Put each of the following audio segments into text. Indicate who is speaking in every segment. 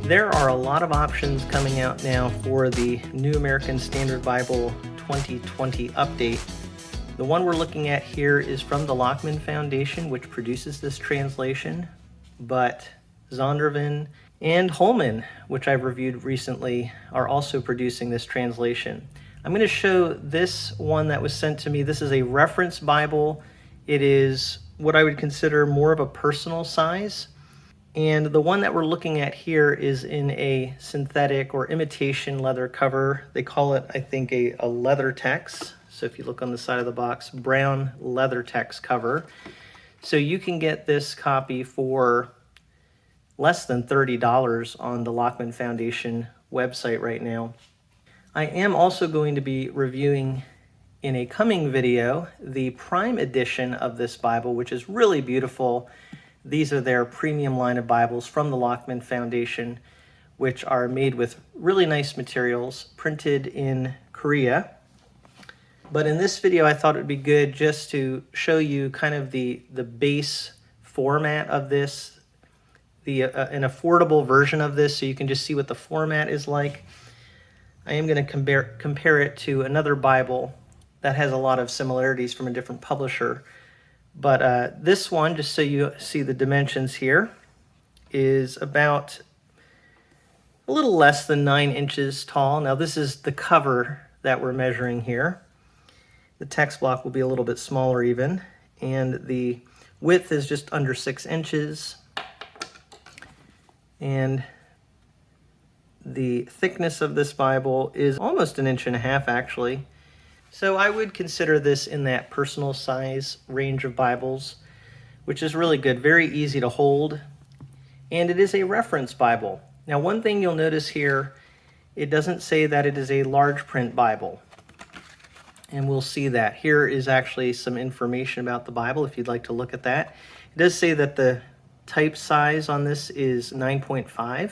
Speaker 1: There are a lot of options coming out now for the New American Standard Bible 2020 update. The one we're looking at here is from the Lockman Foundation, which produces this translation, but Zondervan and Holman, which I've reviewed recently, are also producing this translation. I'm going to show this one that was sent to me. This is a reference Bible. It is what I would consider more of a personal size. And the one that we're looking at here is in a synthetic or imitation leather cover. They call it, I think, a Leathertex. So if you look on the side of the box, brown Leathertex cover. So you can get this copy for less than $30 on the Lockman Foundation website right now. I am also going to be reviewing in a coming video the Prime edition of this Bible, which is really beautiful. These are their premium line of Bibles from the Lockman Foundation, which are made with really nice materials, printed in Korea. But in this video, I thought it would be good just to show you kind of the base format of this, an affordable version of this, so you can just see what the format is like. I am going to compare it to another Bible that has a lot of similarities from a different publisher. But this one, just so you see the dimensions here, is about a little less than 9 inches tall. Now this is the cover that we're measuring here. The text block will be a little bit smaller even, and the width is just under 6 inches. And the thickness of this Bible is almost 1.5 inches actually. So I would consider this in that personal size range of Bibles, which is really good, very easy to hold, and it is a reference Bible. Now one thing you'll notice here, it doesn't say that it is a large print Bible, and we'll see that. Here is actually some information about the Bible if you'd like to look at that. It does say that the type size on this is 9.5.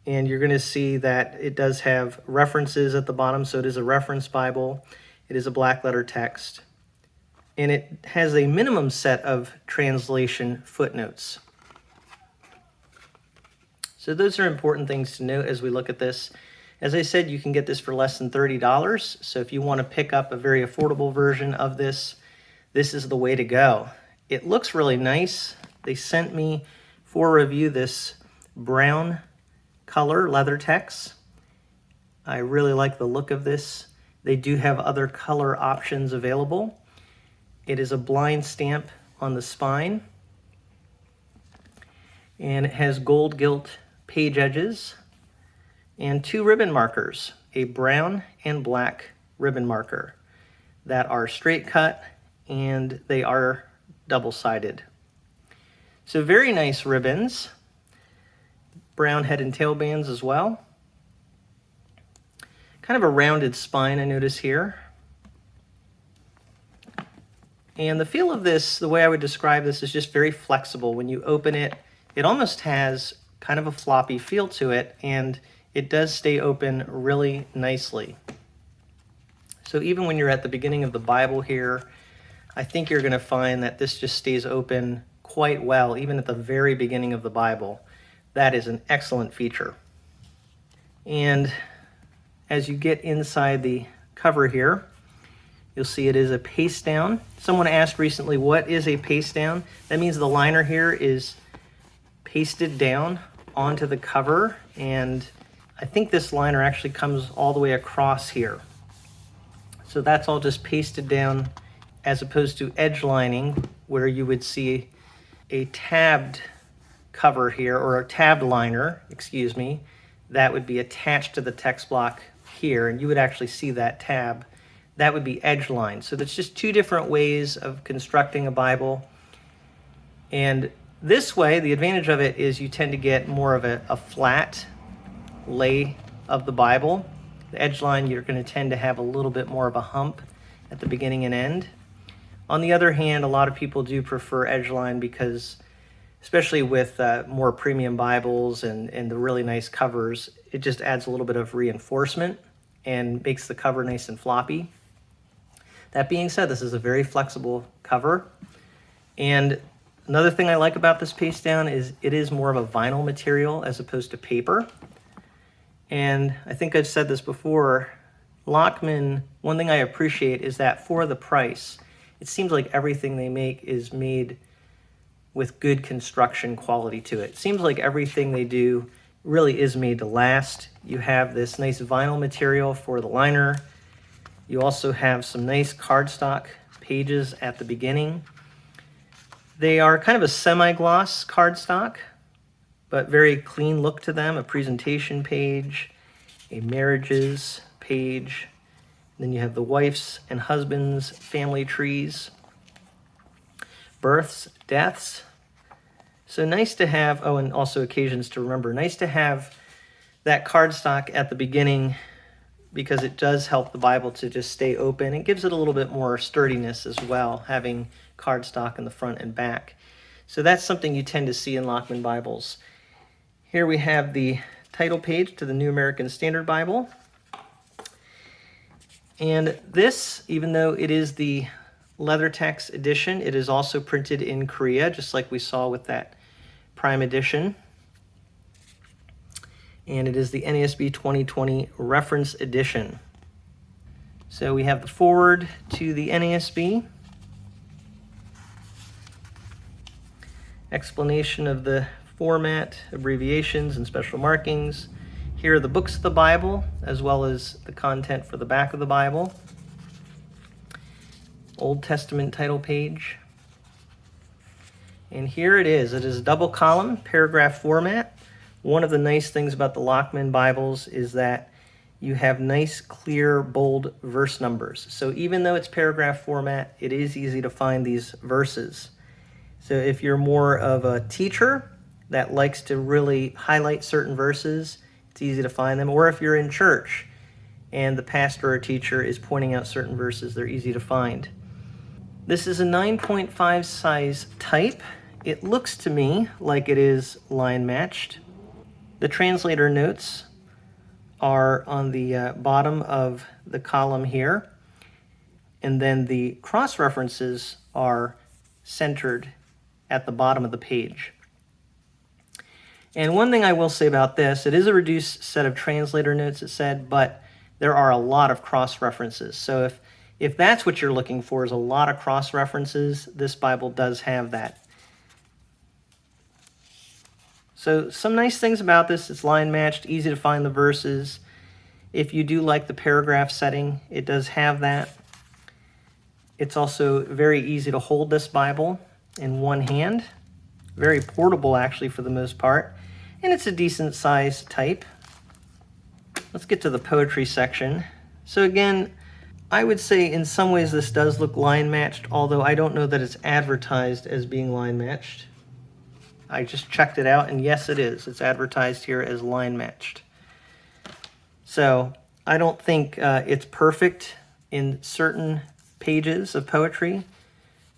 Speaker 1: And you're going to see that it does have references at the bottom, so it is a reference Bible. It is a black letter text. And it has a minimum set of translation footnotes. So those are important things to note as we look at this. As I said, you can get this for less than $30. So if you want to pick up a very affordable version of this, this is the way to go. It looks really nice. They sent me for review this brown color Leathertex. I really like the look of this. They do have other color options available. It is a blind stamp on the spine, and it has gold gilt page edges and 2 ribbon markers, a brown and black ribbon marker that are straight cut, and they are double-sided. So very nice ribbons. Brown head and tail bands as well. Kind of a rounded spine I notice here. And the feel of this, the way I would describe this, is just very flexible. When you open it, it almost has kind of a floppy feel to it, and it does stay open really nicely. So even when you're at the beginning of the Bible here, I think you're going to find that this just stays open quite well, even at the very beginning of the Bible. That is an excellent feature. And as you get inside the cover here, you'll see it is a paste down. Someone asked recently, what is a paste down? That means the liner here is pasted down onto the cover, and I think this liner actually comes all the way across here. So that's all just pasted down, as opposed to edge lining, where you would see a tabbed cover here, or a tabbed liner, excuse me, that would be attached to the text block here, and you would actually see that tab. That would be edge line. So that's just 2 different ways of constructing a Bible. And this way, the advantage of it is you tend to get more of a flat lay of the Bible. The edge line, you're going to tend to have a little bit more of a hump at the beginning and end. On the other hand, a lot of people do prefer edge line because, especially with more premium Bibles and the really nice covers, it just adds a little bit of reinforcement and makes the cover nice and floppy. That being said, this is a very flexible cover, and Another thing I like about this paste down is it is more of a vinyl material as opposed to paper. And I think I've said this before, Lockman, one thing I appreciate is that for the price, it seems like everything they make is made with good construction quality to it. It seems like everything they do really is made to last. You have this nice vinyl material for the liner. You also have some nice cardstock pages at the beginning. They are kind of a semi-gloss cardstock, but very clean look to them. A presentation page, a marriages page, then you have the wife's and husband's family trees, births, deaths. So nice to have, oh, and also occasions to remember. Nice to have that cardstock at the beginning because it does help the Bible to just stay open. It gives it a little bit more sturdiness as well, having cardstock in the front and back. So that's something you tend to see in Lockman Bibles. Here we have the title page to the New American Standard Bible. And this, even though it is the Leathertex edition, it is also printed in Korea, just like we saw with that Prime edition. And it is the NASB 2020 Reference Edition. So we have the foreword to the NASB, explanation of the format, abbreviations, and special markings. Here are the books of the Bible, as well as the content for the back of the Bible. Old Testament title page. And here it is. It is a double column, paragraph format. One of the nice things about the Lockman Bibles is that you have nice, clear, bold verse numbers. So even though it's paragraph format, it is easy to find these verses. So if you're more of a teacher that likes to really highlight certain verses, it's easy to find them. Or if you're in church and the pastor or teacher is pointing out certain verses, they're easy to find. This is a 9.5 size type. It looks to me like it is line matched. The translator notes are on the bottom of the column here, and then the cross references are centered at the bottom of the page. And one thing I will say about this, it is a reduced set of translator notes, it said, but there are a lot of cross references. So if that's what you're looking for, is a lot of cross references, this Bible does have that. So some nice things about this, it's line matched, easy to find the verses. If you do like the paragraph setting, it does have that. It's also very easy to hold this Bible in one hand. Very portable actually for the most part. And it's a decent size type. Let's get to the poetry section. So again, I would say in some ways this does look line matched, although I don't know that it's advertised as being line matched. I just checked it out, and yes, it is. It's advertised here as line matched. So I don't think it's perfect in certain pages of poetry,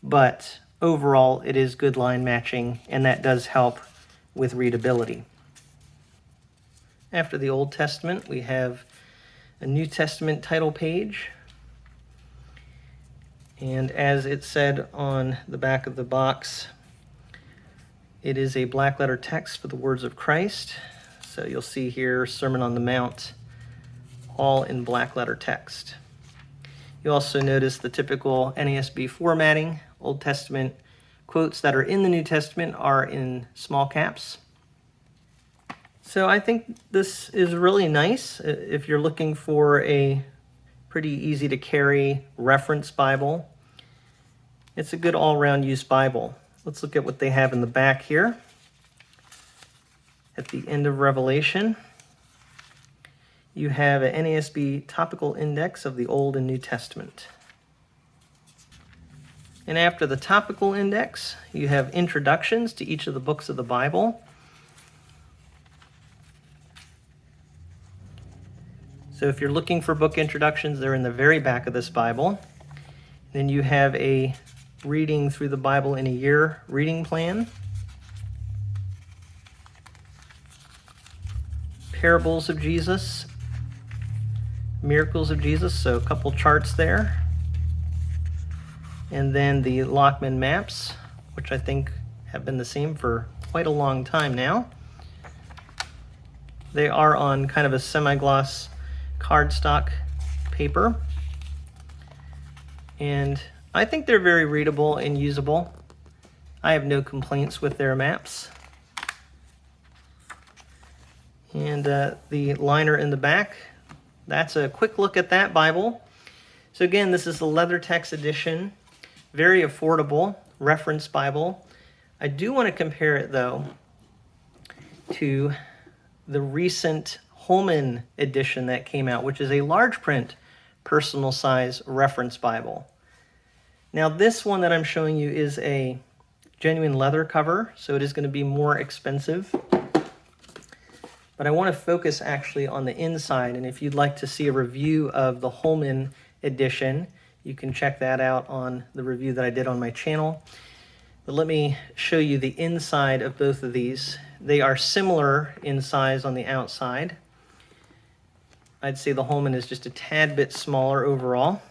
Speaker 1: but overall it is good line matching, and that does help with readability. After the Old Testament, we have a New Testament title page. And as it said on the back of the box, it is a black letter text for the words of Christ. So you'll see here, Sermon on the Mount, all in black letter text. You also notice the typical NASB formatting. Old Testament quotes that are in the New Testament are in small caps. So I think this is really nice if you're looking for a pretty easy to carry reference Bible. It's a good all-around use Bible. Let's look at what they have in the back here. At the end of Revelation, you have an NASB topical index of the Old and New Testament. And after the topical index, you have introductions to each of the books of the Bible. So if you're looking for book introductions, they're in the very back of this Bible. Then you have a reading through the Bible in a year reading plan. Parables of Jesus, miracles of Jesus, so a couple charts there. And then the Lockman maps, which I think have been the same for quite a long time now. They are on kind of a semi-gloss cardstock paper, and I think they're very readable and usable. I have no complaints with their maps. And the liner in the back, that's a quick look at that Bible. So again, this is the Leathertex edition, very affordable reference Bible. I do want to compare it though to the recent Holman edition that came out, which is a large print personal size reference Bible. Now this one that I'm showing you is a genuine leather cover, so it is going to be more expensive. But I want to focus actually on the inside, and if you'd like to see a review of the Holman edition, you can check that out on the review that I did on my channel. But let me show you the inside of both of these. They are similar in size on the outside. I'd say the Holman is just a tad bit smaller overall.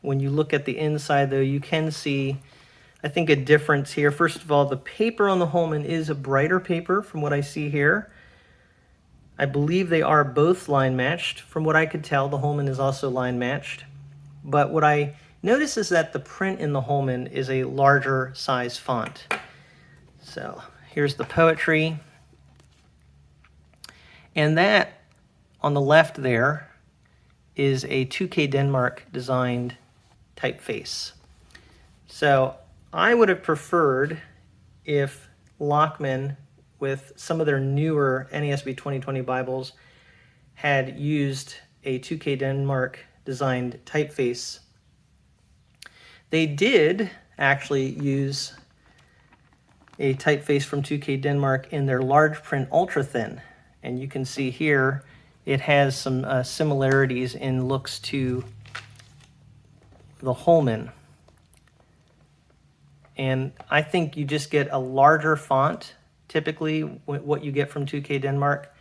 Speaker 1: When you look at the inside though, you can see, I think, a difference here. First of all, the paper on the Holman is a brighter paper from what I see here. I believe they are both line matched. From what I could tell, the Holman is also line matched. But what I notice is that the print in the Holman is a larger size font. So here's the poetry. And that on the left there is a 2K Denmark designed typeface. So I would have preferred if Lockman, with some of their newer NASB 2020 Bibles, had used a 2K Denmark designed typeface. They did actually use a typeface from 2K Denmark in their large print ultra thin, and you can see here it has some similarities in looks to the Holman. And I think you just get a larger font, typically what you get from 2K Denmark,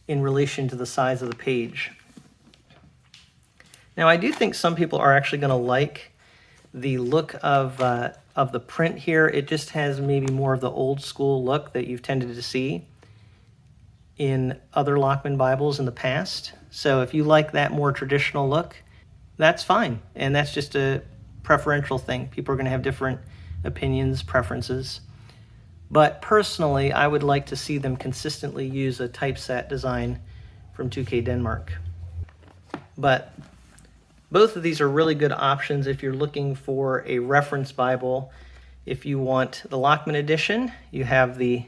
Speaker 1: in relation to the size of the page. Now I do think some people are actually going to like the look of the print here. It just has maybe more of the old school look that you've tended to see in other Lockman Bibles in the past. So if you like that more traditional look, that's fine. And that's just a preferential thing. People are going to have different opinions, preferences. But personally, I would like to see them consistently use a typeset design from 2K Denmark. But both of these are really good options if you're looking for a reference Bible. If you want the Lockman edition, you have the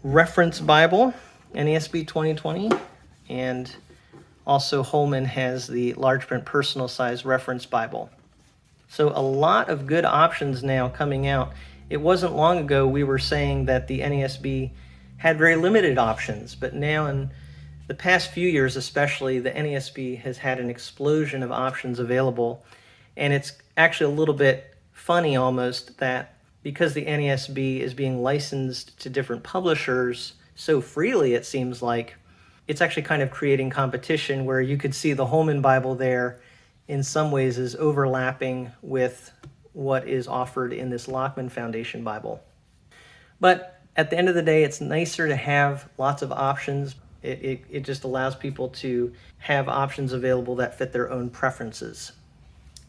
Speaker 1: reference Bible, NASB 2020, and also Holman has the large print personal size reference Bible. So a lot of good options now coming out. It wasn't long ago we were saying that the NASB had very limited options, but now in the past few years especially, the NASB has had an explosion of options available. And it's actually a little bit funny almost that because the NASB is being licensed to different publishers so freely, it seems like, it's actually kind of creating competition where you could see the Holman Bible there in some ways is overlapping with what is offered in this Lockman Foundation Bible. But at the end of the day, it's nicer to have lots of options. It just allows people to have options available that fit their own preferences.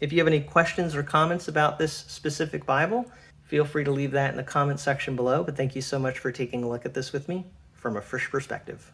Speaker 1: If you have any questions or comments about this specific Bible, feel free to leave that in the comment section below. But thank you so much for taking a look at this with me from a fresh perspective.